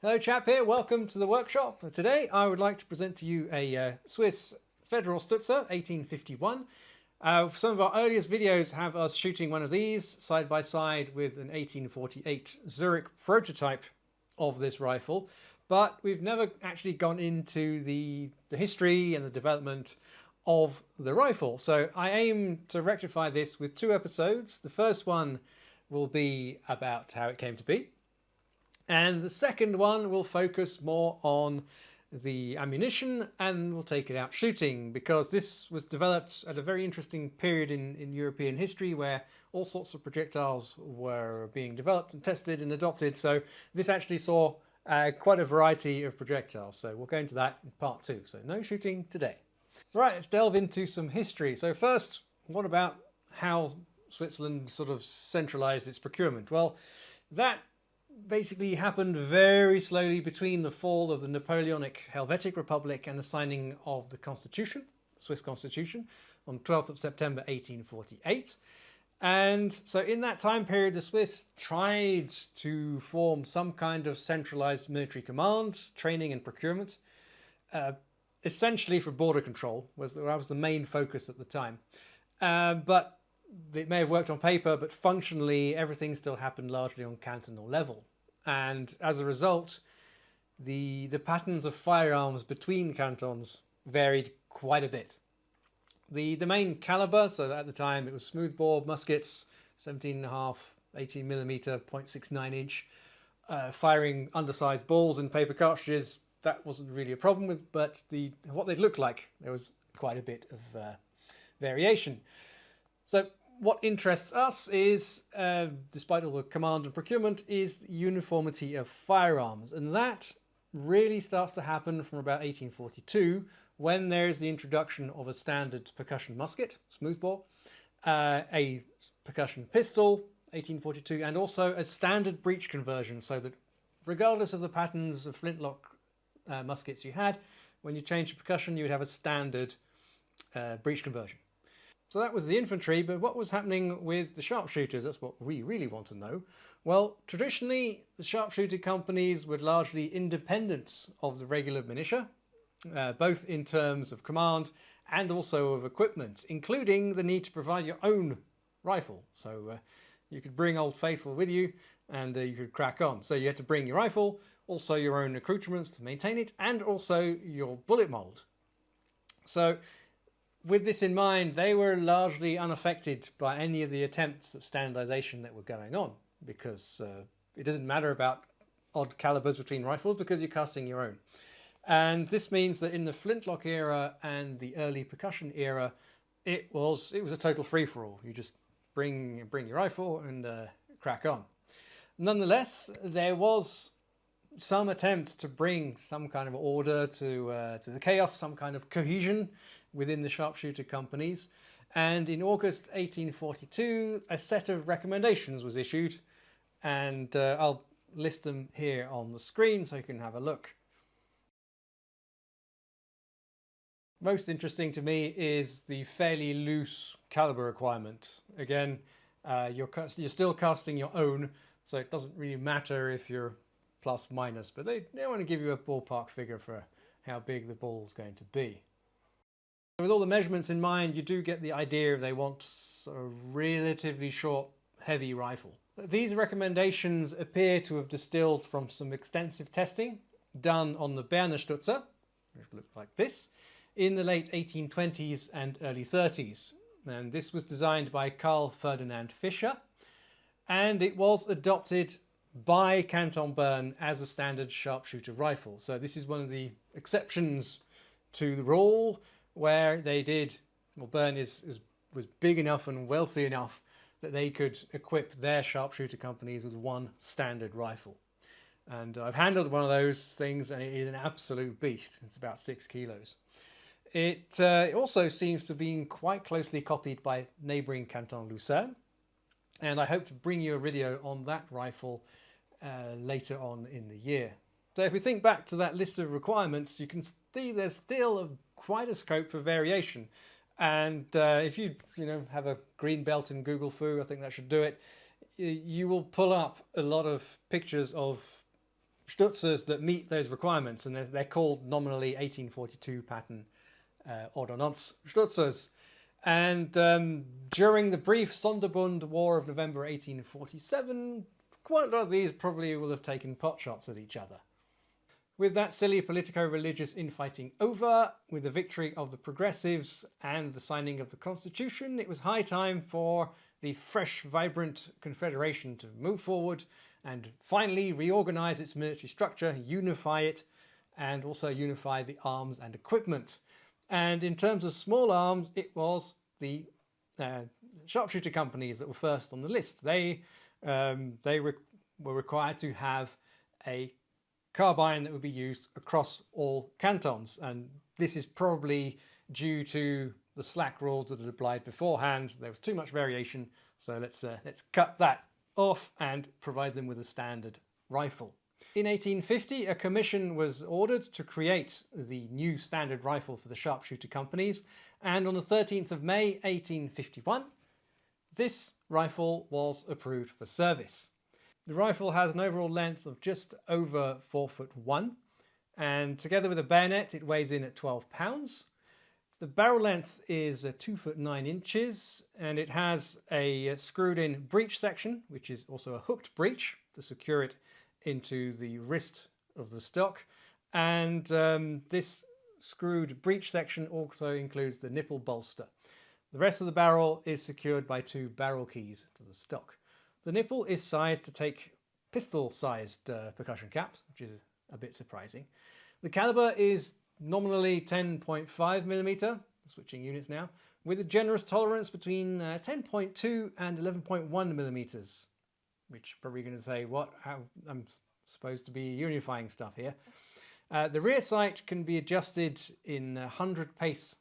Hello chap here, welcome to the workshop. Today I would like to present to you a Swiss Federal Stutzer 1851. Some of our earliest videos have us shooting one of these side by side with an 1848 Zurich prototype of this rifle, but we've never actually gone into the history and the development of the rifle. So I aim to rectify this with two episodes. The first one will be about how it came to be, and the second one will focus more on the ammunition and we'll take it out shooting, because this was developed at a very interesting period in European history where all sorts of projectiles were being developed and tested and adopted. So this actually saw quite a variety of projectiles. So we'll go into that in part two. So no shooting today. Right, let's delve into some history. So first, what about how Switzerland sort of centralized its procurement? Well, that basically happened very slowly between the fall of the Napoleonic Helvetic Republic and the signing of the Constitution, Swiss Constitution, on 12th of September 1848. And so in that time period, the Swiss tried to form some kind of centralized military command, training and procurement, essentially for border control. That was the main focus at the time. But it may have worked on paper, but functionally everything still happened largely on cantonal level. And as a result, the patterns of firearms between cantons varied quite a bit. The main caliber, so at the time it was smoothbore muskets, 17.5, 18mm, 0.69 inch, firing undersized balls in paper cartridges. That wasn't really a problem with, but what they looked like, there was quite a bit of variation. So what interests us is, despite all the command and procurement, is the uniformity of firearms. And that really starts to happen from about 1842, when there's the introduction of a standard percussion musket, smoothbore, a percussion pistol, 1842, and also a standard breech conversion, so that regardless of the patterns of flintlock muskets you had, when you changed to percussion, you would have a standard breech conversion. So that was the infantry, but what was happening with the sharpshooters? That's what we really want to know. Well, traditionally, the sharpshooter companies were largely independent of the regular militia, both in terms of command and also of equipment, including the need to provide your own rifle. So you could bring Old Faithful with you and you could crack on. So you had to bring your rifle, also your own accoutrements to maintain it, and also your bullet mold. So with this in mind, they were largely unaffected by any of the attempts at standardization that were going on, because it doesn't matter about odd calibers between rifles because you're casting your own. And this means that in the flintlock era and the early percussion era, it was a total free-for-all. You just bring your rifle and crack on. Nonetheless, there was some attempt to bring some kind of order to the chaos, some kind of cohesion within the sharpshooter companies. And in August 1842, a set of recommendations was issued, and I'll list them here on the screen so you can have a look. Most interesting to me is the fairly loose caliber requirement. Again, you're still casting your own, so it doesn't really matter if you're plus minus, but they want to give you a ballpark figure for how big the ball is going to be. With all the measurements in mind, you do get the idea if they want a relatively short, heavy rifle. These recommendations appear to have distilled from some extensive testing done on the Berner Stutzer, which looked like this, in the late 1820s and early 30s. And this was designed by Carl Ferdinand Fischer, and it was adopted by Canton Bern as a standard sharpshooter rifle. So this is one of the exceptions to the rule, where they did, well, Bern was big enough and wealthy enough that they could equip their sharpshooter companies with one standard rifle. And I've handled one of those things, and it is an absolute beast. It's about 6 kilos. It also seems to have been quite closely copied by neighbouring Canton Lucerne, and I hope to bring you a video on that rifle later on in the year. So if we think back to that list of requirements, you can see there's still quite a scope for variation. And if you have a green belt in Google Fu, I think that should do it. You will pull up a lot of pictures of Stutzers that meet those requirements, and they're called nominally 1842 pattern Ordonnance Stutzers. And during the brief Sonderbund War of November 1847, quite a lot of these probably will have taken pot shots at each other. With that silly politico-religious infighting over, with the victory of the Progressives and the signing of the Constitution, it was high time for the fresh, vibrant Confederation to move forward and finally reorganize its military structure, unify it, and also unify the arms and equipment. And in terms of small arms, it was the sharpshooter companies that were first on the list. They were required to have a carbine that would be used across all cantons, and this is probably due to the slack rules that had applied beforehand. There was too much variation, so let's cut that off and provide them with a standard rifle. In 1850, a commission was ordered to create the new standard rifle for the sharpshooter companies, and on the 13th of May 1851, this rifle was approved for service. The rifle has an overall length of just over 4'1", and together with a bayonet it weighs in at 12 pounds. The barrel length is 2'9", and it has a screwed in breech section, which is also a hooked breech to secure it into the wrist of the stock, and this screwed breech section also includes the nipple bolster. The rest of the barrel is secured by 2 barrel keys to the stock. The nipple is sized to take pistol-sized percussion caps, which is a bit surprising. The caliber is nominally 10.5mm, switching units now, with a generous tolerance between 10.2 and 11.1mm, which probably going to say, how I'm supposed to be unifying stuff here. The rear sight can be adjusted in 100 pace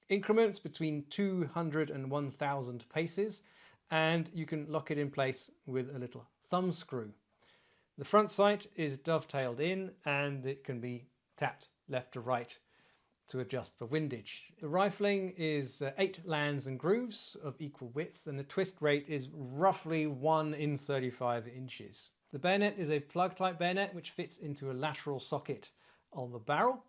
increments between 200 and 1000 paces, and you can lock it in place with a little thumb screw. The front sight is dovetailed in, and it can be tapped left to right to adjust for windage. The rifling is 8 lands and grooves of equal width, and the twist rate is roughly 1 in 35 inches. The bayonet is a plug type bayonet which fits into a lateral socket on the barrel,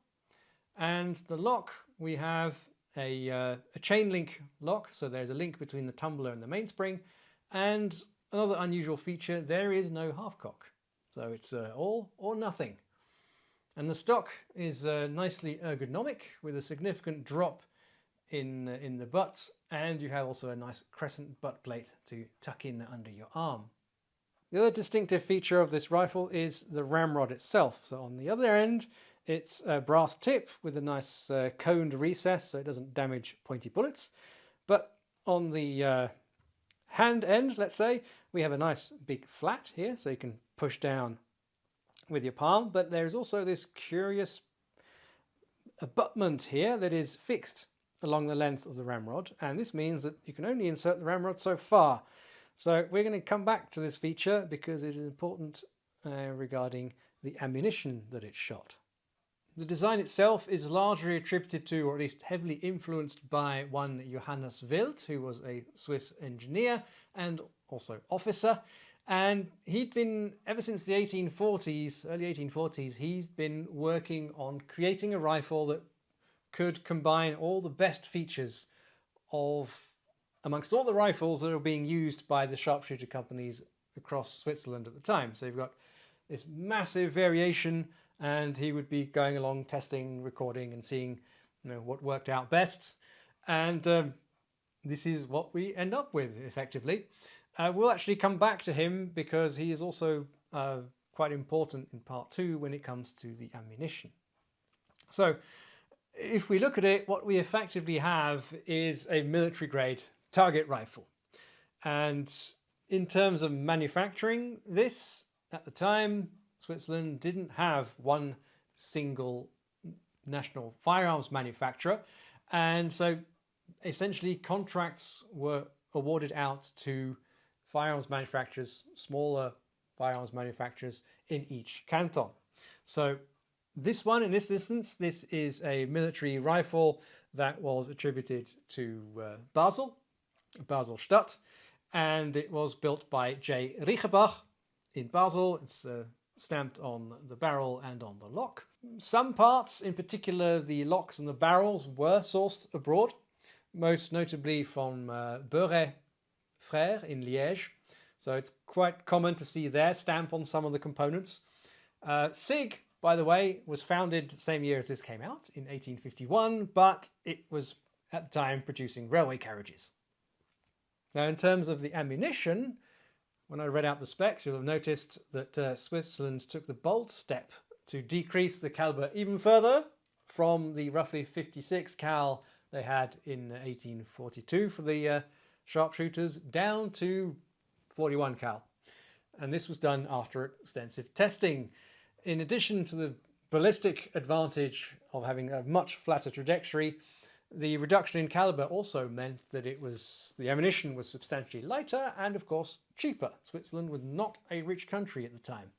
and the lock, we have a chain link lock, so there's a link between the tumbler and the mainspring, and another unusual feature, there is no half-cock, so it's all or nothing. And the stock is nicely ergonomic with a significant drop in the butt, and you have also a nice crescent butt plate to tuck in under your arm. The other distinctive feature of this rifle is the ramrod itself. So on the other end, it's a brass tip with a nice coned recess so it doesn't damage pointy bullets. But on the hand end, let's say, we have a nice big flat here so you can push down with your palm, but there's also this curious abutment here that is fixed along the length of the ramrod, and this means that you can only insert the ramrod so far. So we're going to come back to this feature because it is important regarding the ammunition that it's shot. The design itself is largely attributed to, or at least heavily influenced by, one Johannes Wild, who was a Swiss engineer and also officer. And he'd been, ever since the 1840s, early 1840s, he's been working on creating a rifle that could combine all the best features of, amongst all the rifles that are being used by the sharpshooter companies across Switzerland at the time. So you've got this massive variation, and he would be going along testing, recording, and seeing, what worked out best. And this is what we end up with, effectively. We'll actually come back to him because he is also quite important in part 2 when it comes to the ammunition. So if we look at it, what we effectively have is a military grade target rifle. And in terms of manufacturing this, at the time, Switzerland didn't have one single national firearms manufacturer. And so essentially contracts were awarded out to firearms manufacturers, smaller firearms manufacturers in each canton. So this one, in this instance, this is a military rifle that was attributed to Basel-Stadt, and it was built by J. Riechenbach in Basel. It's stamped on the barrel and on the lock. Some parts, in particular the locks and the barrels, were sourced abroad, most notably from Beuret Frères in Liège. So it's quite common to see their stamp on some of the components. SIG, by the way, was founded the same year as this came out, in 1851, but it was at the time producing railway carriages. Now, in terms of the ammunition, when I read out the specs, you'll have noticed that Switzerland took the bold step to decrease the caliber even further from the roughly 56 cal they had in 1842 for the sharpshooters down to 41 cal. And this was done after extensive testing. In addition to the ballistic advantage of having a much flatter trajectory, the reduction in caliber also meant that the ammunition was substantially lighter and, of course, cheaper. Switzerland was not a rich country at the time.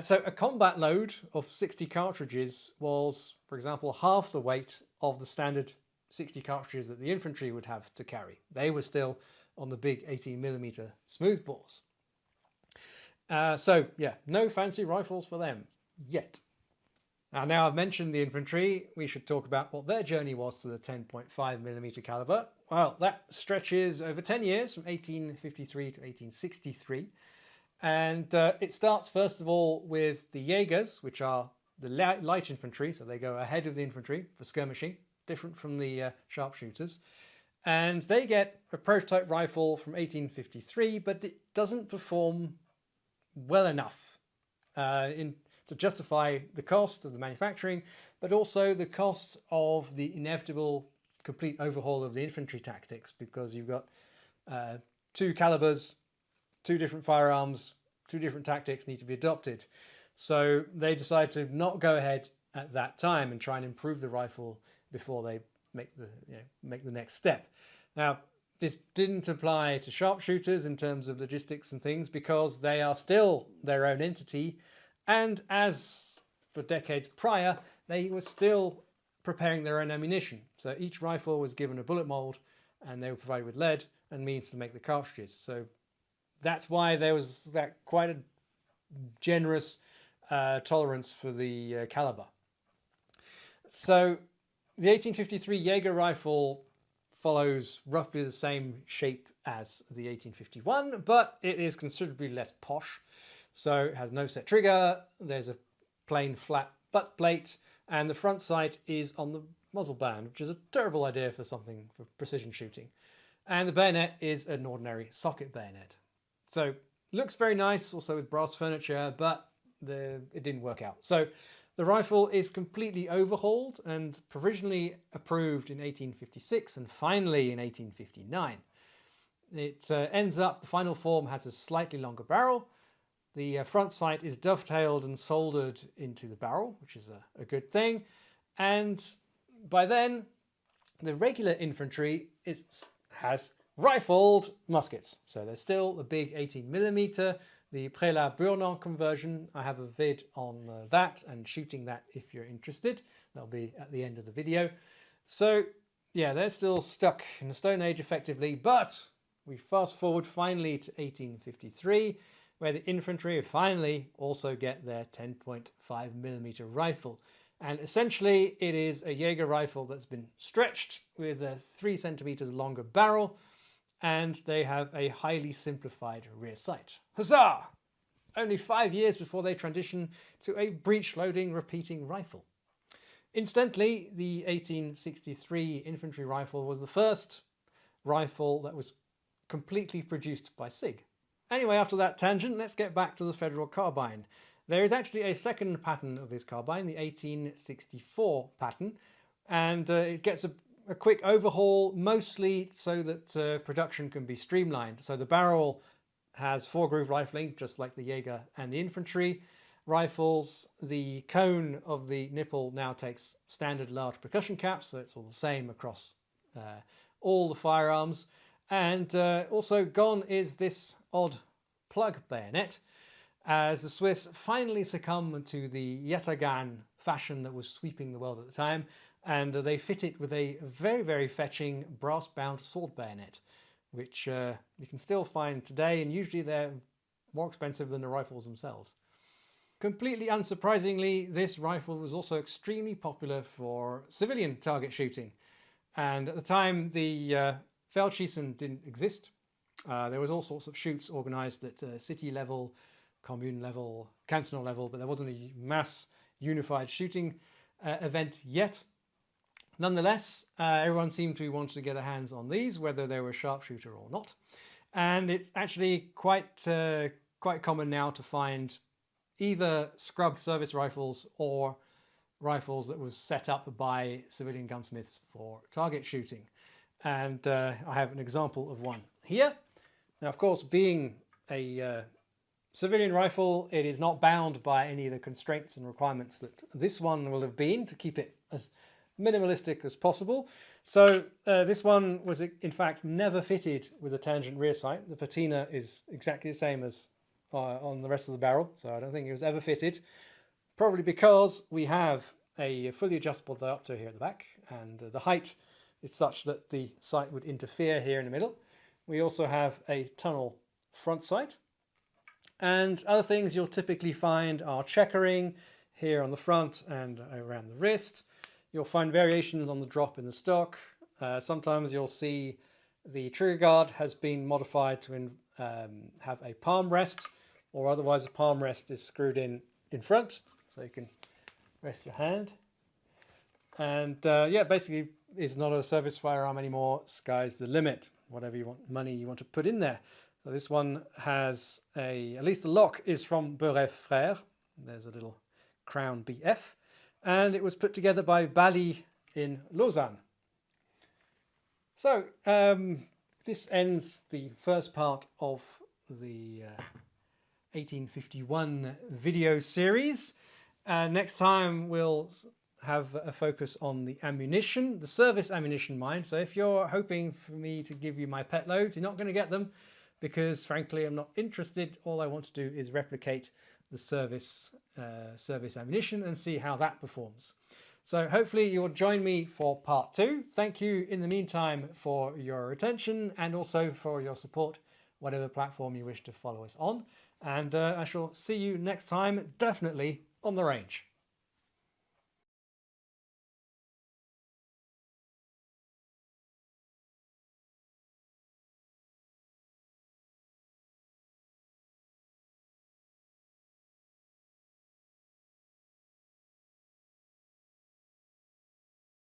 So a combat load of 60 cartridges was, for example, half the weight of the standard 60 cartridges that the infantry would have to carry. They were still on the big 18mm smoothbores. So, yeah, no fancy rifles for them yet. Now I've mentioned the infantry, we should talk about what their journey was to the 10.5mm caliber. Well, that stretches over 10 years, from 1853 to 1863. And it starts, first of all, with the Jaegers, which are the light infantry, so they go ahead of the infantry for skirmishing, different from the sharpshooters. And they get a prototype rifle from 1853, but it doesn't perform well enough to justify the cost of the manufacturing, but also the cost of the inevitable complete overhaul of the infantry tactics, because you've got two calibers, two different firearms, two different tactics need to be adopted. So they decide to not go ahead at that time and try and improve the rifle before they make the next step. Now, this didn't apply to sharpshooters in terms of logistics and things, because they are still their own entity, and as for decades prior, they were still preparing their own ammunition. So each rifle was given a bullet mold, and they were provided with lead and means to make the cartridges. So that's why there was that quite a generous tolerance for the caliber. So the 1853 Jaeger rifle follows roughly the same shape as the 1851, but it is considerably less posh. So it has no set trigger, there's a plain flat butt plate, and the front sight is on the muzzle band, which is a terrible idea for something for precision shooting. And the bayonet is an ordinary socket bayonet. So looks very nice, also with brass furniture, but it didn't work out. So the rifle is completely overhauled and provisionally approved in 1856 and finally in 1859. It ends up, the final form has a slightly longer barrel. The front sight is dovetailed and soldered into the barrel, which is a good thing. And by then, the regular infantry has rifled muskets. So there's still a big 18mm, the Prélat-Burnand conversion. I have a vid on that and shooting that if you're interested. That'll be at the end of the video. So yeah, they're still stuck in the Stone Age effectively, but we fast forward finally to 1853, where the infantry finally also get their 10.5mm rifle. And essentially it is a Jaeger rifle that's been stretched with a 3 centimeters longer barrel, and they have a highly simplified rear sight. Huzzah! Only 5 years before they transition to a breech-loading repeating rifle. Incidentally, the 1863 infantry rifle was the first rifle that was completely produced by SIG. Anyway, after that tangent, let's get back to the Federal Carbine. There is actually a second pattern of this carbine, the 1864 pattern, and it gets a quick overhaul, mostly so that production can be streamlined. So the barrel has 4-groove rifling, just like the Jaeger and the infantry rifles. The cone of the nipple now takes standard large percussion caps, so it's all the same across all the firearms. And also gone is this odd plug bayonet, as the Swiss finally succumb to the yataghan fashion that was sweeping the world at the time, and they fit it with a very, very fetching brass-bound sword bayonet, which you can still find today, and usually they're more expensive than the rifles themselves. completely unsurprisingly, this rifle was also extremely popular for civilian target shooting. And at the time, the Feldschießen didn't exist. There was all sorts of shoots organized at city level, commune level, cantonal level, but there wasn't a mass unified shooting event yet. Nonetheless, everyone seemed to want to get their hands on these, whether they were sharpshooter or not. And it's actually quite common now to find either scrubbed service rifles or rifles that was set up by civilian gunsmiths for target shooting. And I have an example of one here. Now, of course, being a civilian rifle, it is not bound by any of the constraints and requirements that this one will have been to keep it as minimalistic as possible. So this one was in fact never fitted with a tangent rear sight. The patina is exactly the same as on the rest of the barrel, so I don't think it was ever fitted. Probably because we have a fully adjustable diopter here at the back, and the height is such that the sight would interfere here in the middle. We also have a tunnel front sight, and other things you'll typically find are checkering here on the front and around the wrist. You'll find variations on the drop in the stock. Sometimes you'll see the trigger guard has been modified to have a palm rest, or otherwise a palm rest is screwed in front, so you can rest your hand. And yeah, basically it's not a service firearm anymore. Sky's the limit. Whatever money you want to put in there. So this one has at least the lock is from Beuret Frères. There's a little Crown BF. And it was put together by Bally in Lausanne. So this ends the first part of the 1851 video series. Next time we'll have a focus on the ammunition, the service ammunition mine. So if you're hoping for me to give you my pet loads, you're not going to get them because frankly I'm not interested. All I want to do is replicate the service ammunition and see how that performs. So hopefully you'll join me for part 2. Thank you in the meantime for your attention and also for your support, whatever platform you wish to follow us on. And I shall see you next time, definitely on the range.